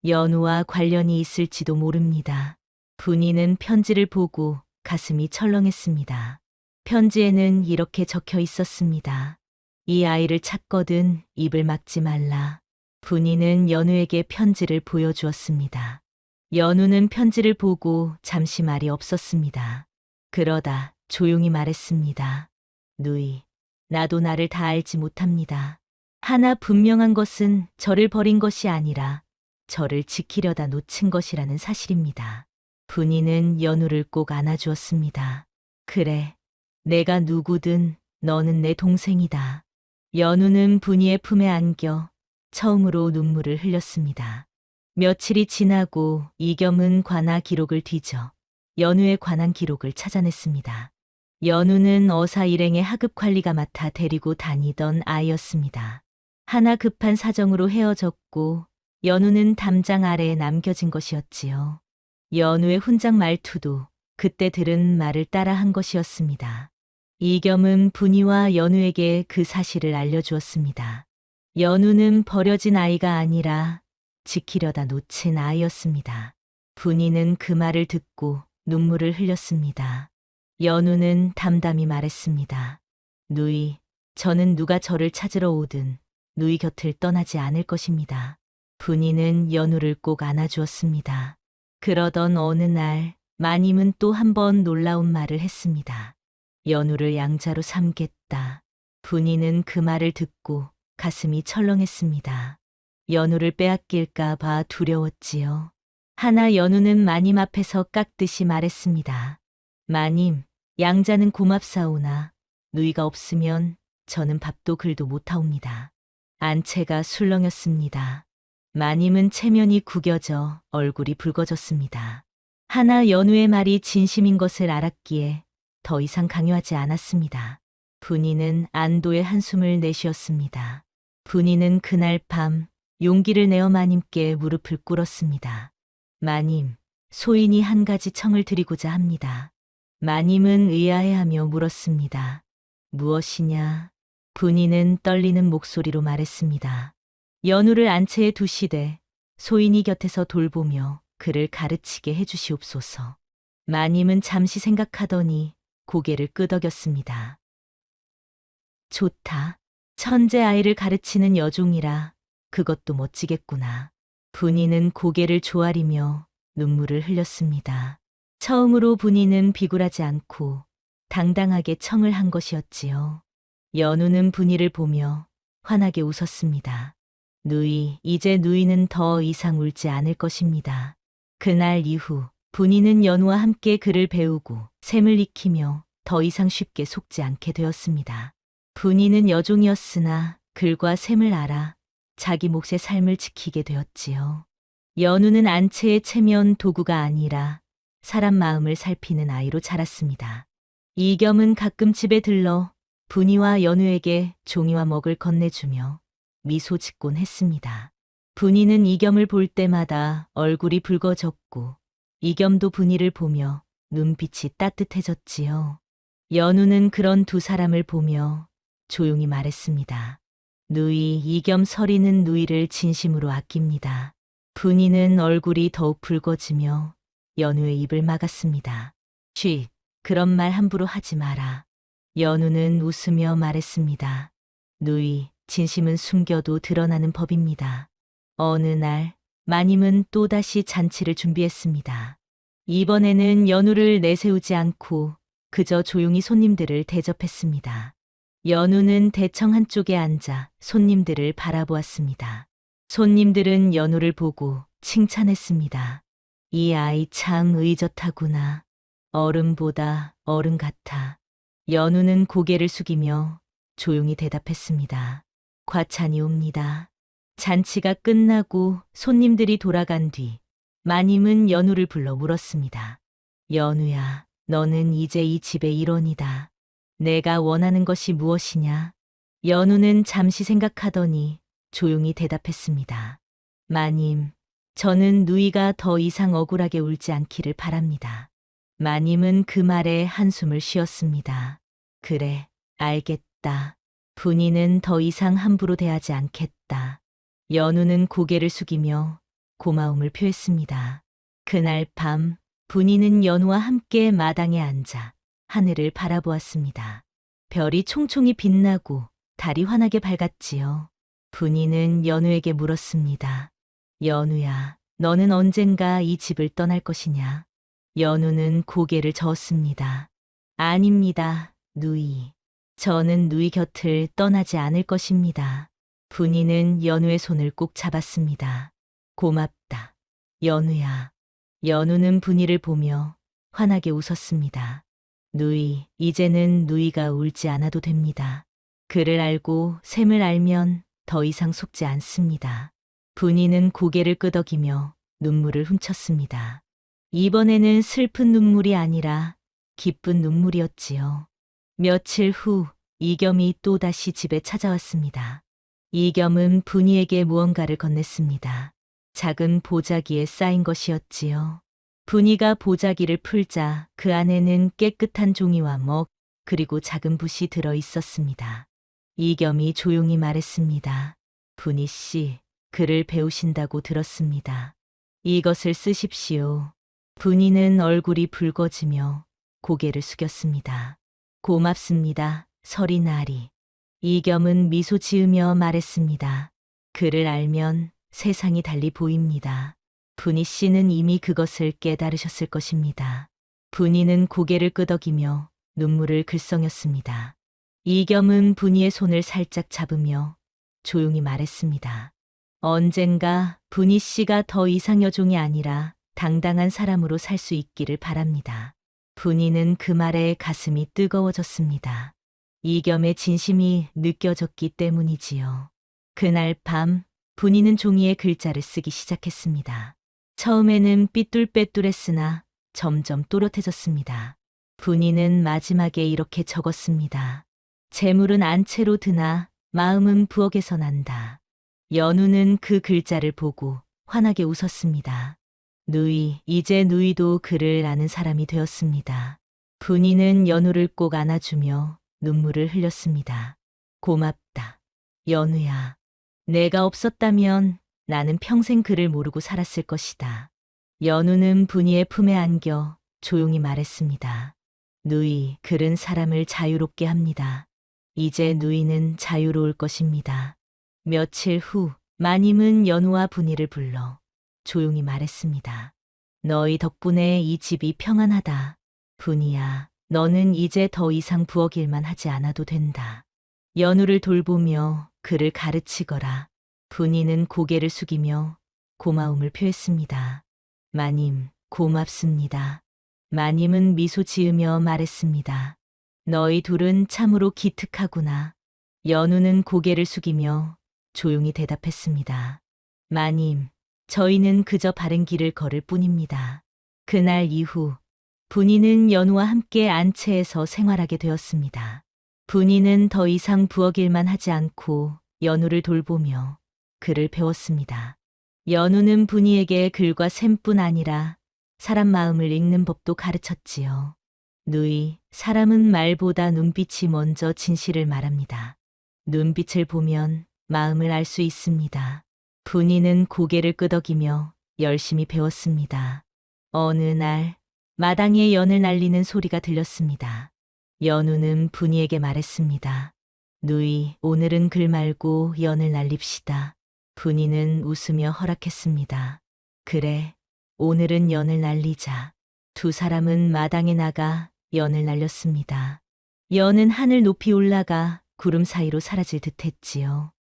[SPEAKER 1] 연우와 관련이 있을지도 모릅니다. 분이는 편지를 보고 가슴이 철렁했습니다. 편지에는 이렇게 적혀 있었습니다. 이 아이를 찾거든 입을 막지 말라. 분이는 연우에게 편지를 보여주었습니다. 연우는 편지를 보고 잠시 말이 없었습니다. 그러다 조용히 말했습니다. 누이, 나도 나를 다 알지 못합니다. 하나 분명한 것은 저를 버린 것이 아니라 저를 지키려다 놓친 것이라는 사실입니다. 분이는 연우를 꼭 안아주었습니다. 그래, 내가 누구든 너는 내 동생이다. 연우는 분이의 품에 안겨 처음으로 눈물을 흘렸습니다. 며칠이 지나고 이겸은 관아 기록을 뒤져 연우에 관한 기록을 찾아냈습니다. 연우는 어사 일행의 하급 관리가 맡아 데리고 다니던 아이였습니다. 하나 급한 사정으로 헤어졌고 연우는 담장 아래에 남겨진 것이었지요. 연우의 훈장 말투도 그때 들은 말을 따라 한 것이었습니다. 이겸은 분이와 연우에게 그 사실을 알려주었습니다. 연우는 버려진 아이가 아니라 지키려다 놓친 아이였습니다. 분이는 그 말을 듣고 눈물을 흘렸습니다. 연우는 담담히 말했습니다. 누이, 저는 누가 저를 찾으러 오든 누이 곁을 떠나지 않을 것입니다. 분이는 연우를 꼭 안아주었습니다. 그러던 어느 날 마님은 또 한 번 놀라운 말을 했습니다. 연우를 양자로 삼겠다. 분이는 그 말을 듣고 가슴이 철렁했습니다. 연우를 빼앗길까 봐 두려웠지요. 하나 연우는 마님 앞에서 깍듯이 말했습니다. 마님, 양자는 고맙사오나 누이가 없으면 저는 밥도 글도 못하옵니다. 안채가 술렁였습니다. 마님은 체면이 구겨져 얼굴이 붉어졌습니다. 하나 연우의 말이 진심인 것을 알았기에 더 이상 강요하지 않았습니다. 분이는 안도의 한숨을 내쉬었습니다. 분이는 그날 밤 용기를 내어 마님께 무릎을 꿇었습니다. 마님, 소인이 한 가지 청을 드리고자 합니다. 마님은 의아해하며 물었습니다. 무엇이냐? 분이는 떨리는 목소리로 말했습니다. 연우를 안채에 두시되 소인이 곁에서 돌보며 그를 가르치게 해주시옵소서. 마님은 잠시 생각하더니 고개를 끄덕였습니다. 좋다. 천재 아이를 가르치는 여종이라 그것도 멋지겠구나. 분이는 고개를 조아리며 눈물을 흘렸습니다. 처음으로 분이는 비굴하지 않고 당당하게 청을 한 것이었지요. 연우는 분이를 보며 환하게 웃었습니다. 누이, 이제 누이는 더 이상 울지 않을 것입니다. 그날 이후 분이는 연우와 함께 글을 배우고 셈을 익히며 더 이상 쉽게 속지 않게 되었습니다. 분이는 여종이었으나 글과 셈을 알아 자기 몫의 삶을 지키게 되었지요. 연우는 안채의 체면 도구가 아니라 사람 마음을 살피는 아이로 자랐습니다. 이겸은 가끔 집에 들러 분이와 연우에게 종이와 먹을 건네주며 미소 짓곤 했습니다. 분이는 이겸을 볼 때마다 얼굴이 붉어졌고 이겸도 분이를 보며 눈빛이 따뜻해졌지요. 연우는 그런 두 사람을 보며 조용히 말했습니다. 누이, 이겸 서리는 누이를 진심으로 아낍니다. 분이는 얼굴이 더욱 붉어지며 연우의 입을 막았습니다. 쉬, 그런 말 함부로 하지 마라. 연우는 웃으며 말했습니다. 누이, 진심은 숨겨도 드러나는 법입니다. 어느 날 마님은 또다시 잔치를 준비했습니다. 이번에는 연우를 내세우지 않고 그저 조용히 손님들을 대접했습니다. 연우는 대청 한쪽에 앉아 손님들을 바라보았습니다. 손님들은 연우를 보고 칭찬했습니다. 이 아이 참 의젓하구나. 어른보다 어른 같아. 연우는 고개를 숙이며 조용히 대답했습니다. 과찬이 옵니다. 잔치가 끝나고 손님들이 돌아간 뒤 마님은 연우를 불러 물었습니다. 연우야, 너는 이제 이 집의 일원이다. 내가 원하는 것이 무엇이냐? 연우는 잠시 생각하더니 조용히 대답했습니다. 마님, 저는 누이가 더 이상 억울하게 울지 않기를 바랍니다. 마님은 그 말에 한숨을 쉬었습니다. 그래, 알겠다. 분이는 더 이상 함부로 대하지 않겠다. 연우는 고개를 숙이며 고마움을 표했습니다. 그날 밤 분이는 연우와 함께 마당에 앉아 하늘을 바라보았습니다. 별이 총총히 빛나고 달이 환하게 밝았지요. 분이는 연우에게 물었습니다. 연우야, 너는 언젠가 이 집을 떠날 것이냐? 연우는 고개를 저었습니다. 아닙니다, 누이. 저는 누이 곁을 떠나지 않을 것입니다. 분이는 연우의 손을 꼭 잡았습니다. 고맙다, 연우야. 연우는 분이를 보며 환하게 웃었습니다. 누이, 이제는 누이가 울지 않아도 됩니다. 그를 알고 셈을 알면 더 이상 속지 않습니다. 분이는 고개를 끄덕이며 눈물을 훔쳤습니다. 이번에는 슬픈 눈물이 아니라 기쁜 눈물이었지요. 며칠 후 이겸이 또다시 집에 찾아왔습니다. 이겸은 분이에게 무언가를 건넸습니다. 작은 보자기에 쌓인 것이었지요. 분이가 보자기를 풀자 그 안에는 깨끗한 종이와 먹, 그리고 작은 붓이 들어 있었습니다. 이겸이 조용히 말했습니다. 분희 씨, 글을 배우신다고 들었습니다. 이것을 쓰십시오. 분희는 얼굴이 붉어지며 고개를 숙였습니다. 고맙습니다, 서리나리. 이겸은 미소 지으며 말했습니다. 글을 알면 세상이 달리 보입니다. 분희 씨는 이미 그것을 깨달으셨을 것입니다. 분희는 고개를 끄덕이며 눈물을 글썽였습니다. 이겸은 분희의 손을 살짝 잡으며 조용히 말했습니다. 언젠가 분희 씨가 더 이상 여종이 아니라 당당한 사람으로 살 수 있기를 바랍니다. 분희는 그 말에 가슴이 뜨거워졌습니다. 이겸의 진심이 느껴졌기 때문이지요. 그날 밤 분희는 종이에 글자를 쓰기 시작했습니다. 처음에는 삐뚤빼뚤했으나 점점 또렷해졌습니다. 분희는 마지막에 이렇게 적었습니다. 재물은 안채로 드나 마음은 부엌에서 난다. 연우는 그 글자를 보고 환하게 웃었습니다. 이제 누이도 글을 아는 사람이 되었습니다. 분희는 연우를 꼭 안아주며 눈물을 흘렸습니다. 고맙다, 연우야. 내가 없었다면 나는 평생 글을 모르고 살았을 것이다. 연우는 분희의 품에 안겨 조용히 말했습니다. 누이, 글은 사람을 자유롭게 합니다. 이제 누이는 자유로울 것입니다. 며칠 후 마님은 연우와 분희를 불러 조용히 말했습니다. 너희 덕분에 이 집이 평안하다. 분희야, 너는 이제 더 이상 부엌 일만 하지 않아도 된다. 연우를 돌보며 그를 가르치거라. 분희는 고개를 숙이며 고마움을 표했습니다. 마님, 고맙습니다. 마님은 미소 지으며 말했습니다. 너희 둘은 참으로 기특하구나. 연우는 고개를 숙이며 조용히 대답했습니다. 마님, 저희는 그저 바른 길을 걸을 뿐입니다. 그날 이후 분희는 연우와 함께 안채에서 생활하게 되었습니다. 분희는 더 이상 부엌 일만 하지 않고 연우를 돌보며 글을 배웠습니다. 연우는 분희에게 글과 셈뿐 아니라 사람 마음을 읽는 법도 가르쳤지요. 누이, 사람은 말보다 눈빛이 먼저 진실을 말합니다. 눈빛을 보면 마음을 알 수 있습니다. 분희는 고개를 끄덕이며 열심히 배웠습니다. 어느 날 마당에 연을 날리는 소리가 들렸습니다. 연우는 분희에게 말했습니다. 누이, 오늘은 글 말고 연을 날립시다. 분희는 웃으며 허락했습니다. 그래, 오늘은 연을 날리자. 두 사람은 마당에 나가 연을 날렸습니다. 연은 하늘 높이 올라가 구름 사이로 사라질 듯 했지요.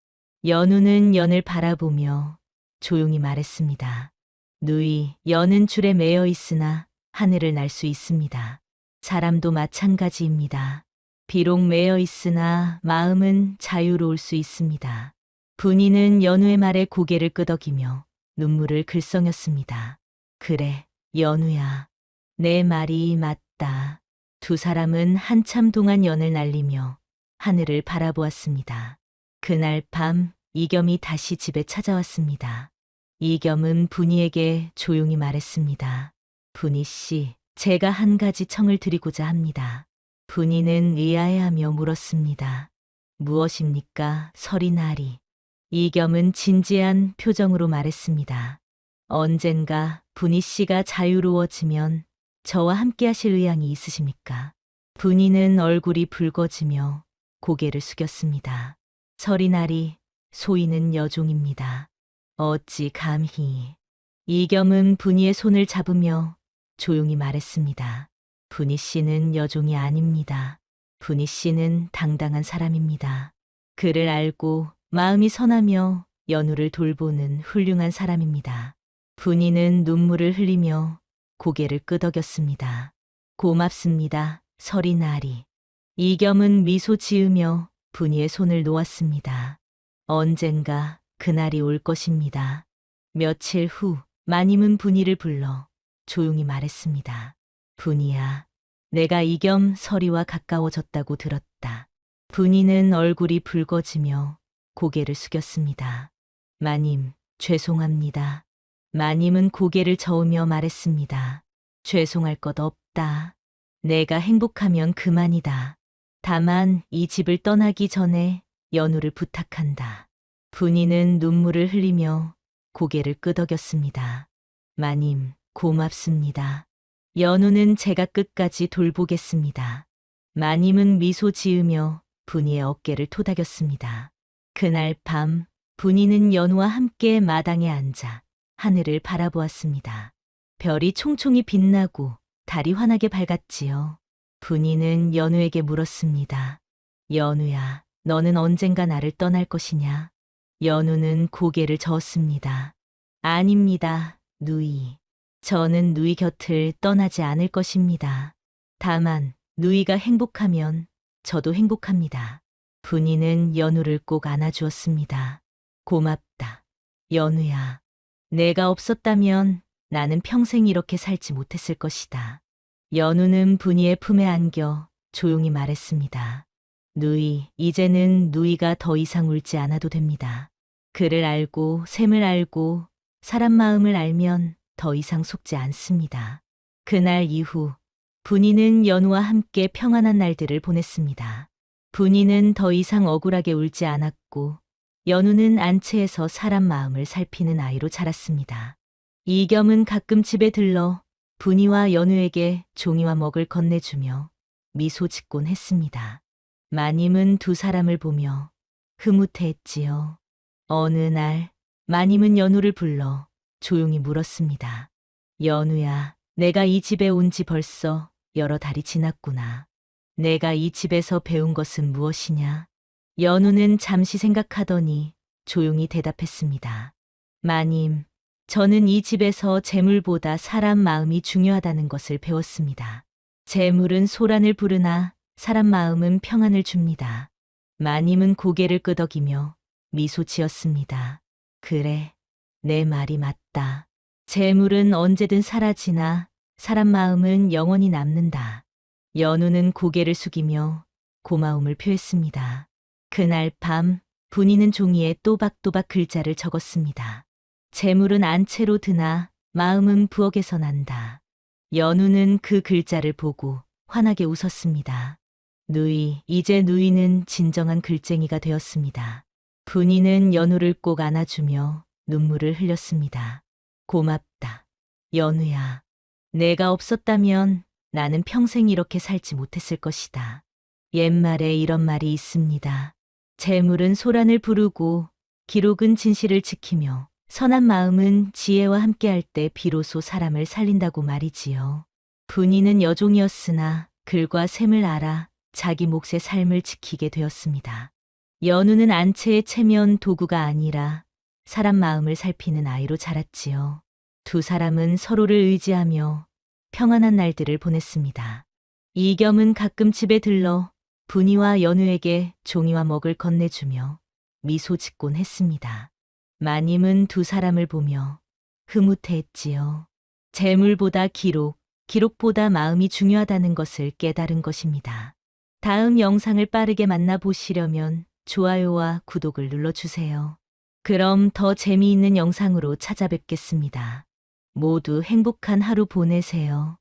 [SPEAKER 1] 연우는 연을 바라보며 조용히 말했습니다. 누이, 연은 줄에 매여 있으나 하늘을 날 수 있습니다. 사람도 마찬가지입니다. 비록 매여 있으나 마음은 자유로울 수 있습니다. 분희는 연우의 말에 고개를 끄덕이며 눈물을 글썽였습니다. 그래, 연우야. 내 말이 맞다. 두 사람은 한참 동안 연을 날리며 하늘을 바라보았습니다. 그날 밤 이겸이 다시 집에 찾아왔습니다. 이겸은 분희에게 조용히 말했습니다. 분희 씨, 제가 한 가지 청을 드리고자 합니다. 분희는 의아해하며 물었습니다. 무엇입니까, 서리나리? 이겸은 진지한 표정으로 말했습니다. 언젠가 분희 씨가 자유로워지면 저와 함께 하실 의향이 있으십니까? 분희는 얼굴이 붉어지며 고개를 숙였습니다. 서리나리, 소인은 여종입니다. 어찌 감히. 이겸은 분희의 손을 잡으며 조용히 말했습니다. 분희 씨는 여종이 아닙니다. 분희 씨는 당당한 사람입니다. 그를 알고 마음이 선하며 연우를 돌보는 훌륭한 사람입니다. 분희는 눈물을 흘리며 고개를 끄덕였습니다. 고맙습니다, 서리나리. 이겸은 미소 지으며 분희의 손을 놓았습니다. 언젠가 그날이 올 것입니다. 며칠 후 마님은 분희를 불러 조용히 말했습니다. 분희야, 내가 이겸 서리와 가까워졌다고 들었다. 분희는 얼굴이 붉어지며 고개를 숙였습니다. 마님, 죄송합니다. 마님은 고개를 저으며 말했습니다. 죄송할 것 없다. 내가 행복하면 그만이다. 다만 이 집을 떠나기 전에 연우를 부탁한다. 분이는 눈물을 흘리며 고개를 끄덕였습니다. 마님, 고맙습니다. 연우는 제가 끝까지 돌보겠습니다. 마님은 미소 지으며 분이의 어깨를 토닥였습니다. 그날 밤, 분이는 연우와 함께 마당에 앉아 하늘을 바라보았습니다. 별이 총총히 빛나고 달이 환하게 밝았지요. 분이는 연우에게 물었습니다. 연우야, 너는 언젠가 나를 떠날 것이냐? 연우는 고개를 저었습니다. 아닙니다, 누이. 저는 누이 곁을 떠나지 않을 것입니다. 다만 누이가 행복하면 저도 행복합니다. 분이는 연우를 꼭 안아주었습니다. 고맙다, 연우야. 내가 없었다면 나는 평생 이렇게 살지 못했을 것이다. 연우는 분이의 품에 안겨 조용히 말했습니다. 누이, 이제는 누이가 더 이상 울지 않아도 됩니다. 그를 알고 샘을 알고 사람 마음을 알면 더 이상 속지 않습니다. 그날 이후 분이는 연우와 함께 평안한 날들을 보냈습니다. 분이는 더 이상 억울하게 울지 않았고 연우는 안채에서 사람 마음을 살피는 아이로 자랐습니다. 이겸은 가끔 집에 들러 분이와 연우에게 종이와 먹을 건네주며 미소 짓곤 했습니다. 마님은 두 사람을 보며 흐뭇해했지요. 어느 날 마님은 연우를 불러 조용히 물었습니다. 연우야, 내가 이 집에 온 지 벌써 여러 달이 지났구나. 내가 이 집에서 배운 것은 무엇이냐? 연우는 잠시 생각하더니 조용히 대답했습니다. 마님, 저는 이 집에서 재물보다 사람 마음이 중요하다는 것을 배웠습니다. 재물은 소란을 부르나 사람 마음은 평안을 줍니다. 마님은 고개를 끄덕이며 미소 지었습니다. 그래, 내 말이 맞다. 재물은 언제든 사라지나 사람 마음은 영원히 남는다. 연우는 고개를 숙이며 고마움을 표했습니다. 그날 밤 분이는 종이에 또박또박 글자를 적었습니다. 재물은 안채로 드나 마음은 부엌에서 난다. 연우는 그 글자를 보고 환하게 웃었습니다. 누이, 이제 누이는 진정한 글쟁이가 되었습니다. 분이는 연우를 꼭 안아주며 눈물을 흘렸습니다. 고맙다, 연우야. 내가 없었다면 나는 평생 이렇게 살지 못했을 것이다. 옛말에 이런 말이 있습니다. 재물은 소란을 부르고 기록은 진실을 지키며 선한 마음은 지혜와 함께할 때 비로소 사람을 살린다고 말이지요. 분이는 여종이었으나 글과 셈을 알아 자기 몫의 삶을 지키게 되었습니다. 연우는 안채의 체면 도구가 아니라 사람 마음을 살피는 아이로 자랐지요. 두 사람은 서로를 의지하며 평안한 날들을 보냈습니다. 이겸은 가끔 집에 들러 분이와 연우에게 종이와 먹을 건네주며 미소 짓곤 했습니다. 마님은 두 사람을 보며 흐뭇해했지요. 재물보다 기록, 기록보다 마음이 중요하다는 것을 깨달은 것입니다. 다음 영상을 빠르게 만나보시려면 좋아요와 구독을 눌러주세요. 그럼 더 재미있는 영상으로 찾아뵙겠습니다. 모두 행복한 하루 보내세요.